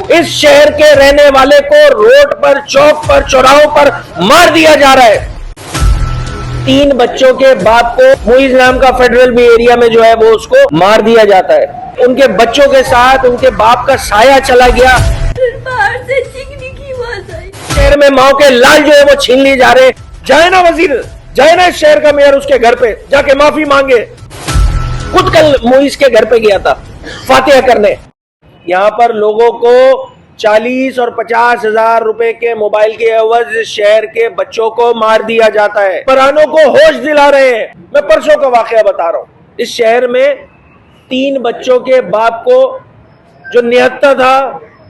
اس شہر کے رہنے والے کو روڈ پر، چوک پر، چوراہوں پر مار دیا جا رہا ہے۔ 3 بچوں کے باپ کو معیز نام کا فیڈرل بھی ایریا میں جو ہے وہ اس کو مار دیا جاتا ہے۔ ان کے بچوں کے ساتھ ان کے باپ کا سایہ چلا گیا۔ باہر سے چیخنے کی آواز آئی۔ شہر میں ماؤں کے لال جو ہے وہ چھین لی جا رہے۔ جائے نا وزیر، جائے نا اس شہر کا میئر اس کے گھر پہ جا کے معافی مانگے۔ خود کل معیز کے گھر پہ گیا تھا فاتحہ کرنے۔ یہاں پر لوگوں کو 40 اور 50 ہزار روپے کے موبائل کے عوض شہر کے بچوں کو مار دیا جاتا ہے۔ حکمرانوں کو ہوش دلا رہے ہیں۔ میں پرسوں کا واقعہ بتا رہا ہوں۔ اس شہر میں 3 بچوں کے باپ کو جو نہتا تھا،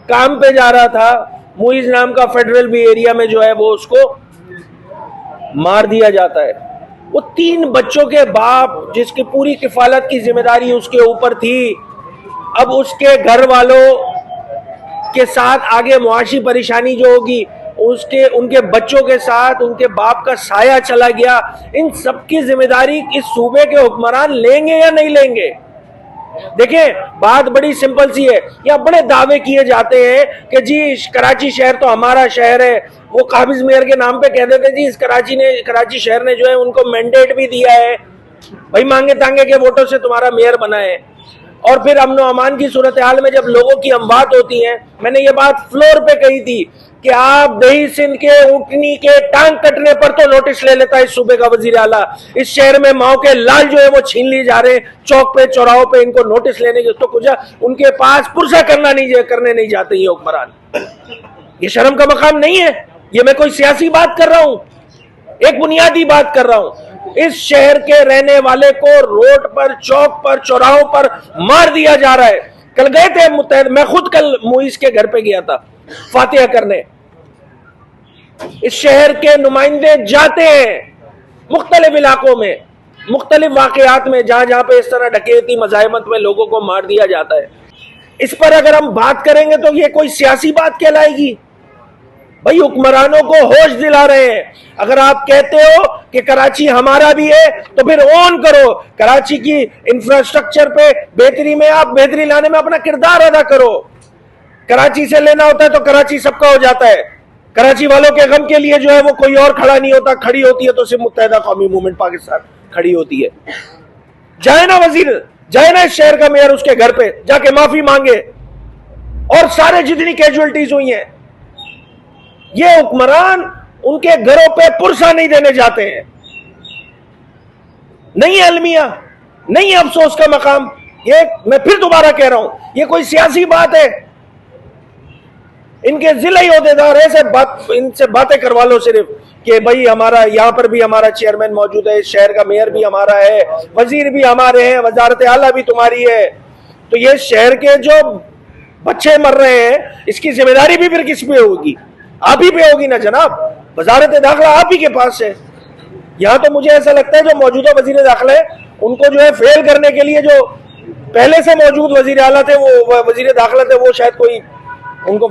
کام پہ جا رہا تھا، معیز نام کا فیڈرل بھی ایریا میں جو ہے وہ اس کو مار دیا جاتا ہے۔ وہ 3 بچوں کے باپ جس کی پوری کفالت کی ذمہ داری اس کے اوپر تھی، اب اس کے گھر والوں کے ساتھ آگے معاشی پریشانی جو ہوگی، ان کے بچوں کے ساتھ ان کے باپ کا سایہ چلا گیا۔ ان سب کی ذمہ داری اس صوبے کے حکمران لیں گے یا نہیں لیں گے؟ دیکھیں، بات بڑی سمپل سی ہے۔ یہاں بڑے دعوے کیے جاتے ہیں کہ جی کراچی شہر تو ہمارا شہر ہے۔ وہ قابض میئر کے نام پہ کہہ دیتے جی اس کراچی شہر نے جو ہے ان کو مینڈیٹ بھی دیا ہے، بھائی مانگے تانگے کے ووٹوں سے تمہارا میئر بنا ہے۔ اور پھر امن و امان کی صورتحال میں جب لوگوں کی اموات ہوتی ہیں، میں نے یہ بات فلور پہ کہی تھی کہ آپ دیہی سندھ کے اونٹنی کے ٹانگ کٹنے پر تو نوٹس لے لیتا ہے اس صوبے کا وزیر اعلیٰ۔ اس شہر میں ماؤں کے لال جو ہے وہ چھین لی جا رہے ہیں، چوک پہ چوراہوں پہ ان کو نوٹس لینے کی تو کچھ ان کے پاس پرسہ کرنے نہیں جاتے یہ حکمران۔ یہ شرم کا مقام نہیں ہے؟ یہ میں کوئی سیاسی بات کر رہا ہوں، ایک بنیادی بات کر رہا ہوں۔ اس شہر کے رہنے والے کو روڈ پر، چوک پر، چوراہوں پر مار دیا جا رہا ہے۔ کل گئے تھے متحد، میں خود کل معیز کے گھر پہ گیا تھا فاتحہ کرنے۔ اس شہر کے نمائندے جاتے ہیں مختلف علاقوں میں، مختلف واقعات میں جہاں پہ اس طرح ڈکیتی مزاحمت میں لوگوں کو مار دیا جاتا ہے۔ اس پر اگر ہم بات کریں گے تو یہ کوئی سیاسی بات کہلائے گی؟ بھائی حکمرانوں کو ہوش دلا رہے ہیں۔ اگر آپ کہتے ہو کہ کراچی ہمارا بھی ہے تو پھر اون کرو، کراچی کی انفراسٹرکچر پہ بہتری میں آپ بہتری لانے میں اپنا کردار ادا کرو۔ کراچی سے لینا ہوتا ہے تو کراچی سب کا ہو جاتا ہے۔ کراچی والوں کے غم کے لیے جو ہے وہ کوئی اور کھڑا نہیں ہوتا، کھڑی ہوتی ہے تو صرف متحدہ قومی موومنٹ پاکستان کھڑی ہوتی ہے۔ جائے نا وزیر، جائے نا اس شہر کا میئر اس کے گھر پہ جا کے معافی مانگے۔ اور سارے جتنی کیجوالٹیز ہوئی ہیں، یہ حکمران ان کے گھروں پہ پرسہ نہیں دینے جاتے ہیں۔ نہیں المیہ، نہیں افسوس کا مقام۔ یہ میں پھر دوبارہ کہہ رہا ہوں، یہ کوئی سیاسی بات ہے؟ ان کے ضلعی عہدیدار ایسے ان سے باتیں کروا لو صرف کہ بھائی ہمارا یہاں پر بھی ہمارا چیئرمین موجود ہے، اس شہر کا میئر بھی ہمارا ہے، وزیر بھی ہمارے ہیں، وزارت اعلیٰ بھی تمہاری ہے۔ تو یہ شہر کے جو بچے مر رہے ہیں اس کی ذمہ داری بھی پھر کس پہ ہوگی؟ آپ ہی پہ ہوگی نا جناب۔ وزارت داخلہ آپ ہی کے پاس ہے۔ یہاں تو مجھے ایسا لگتا ہے جو موجودہ وزیر داخلہ ہے ان کو جو ہے فیل کرنے کے لیے جو پہلے سے موجود وزیر اعلیٰ تھے، وہ وزیر داخلہ تھے، وہ شاید کوئی ان کو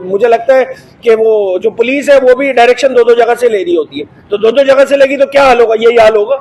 مجھے لگتا ہے کہ وہ جو پولیس ہے وہ بھی ڈائریکشن 2 جگہ سے لے رہی ہوتی ہے، تو 2 جگہ سے لے گی تو کیا حال ہوگا؟ یہی حال ہوگا۔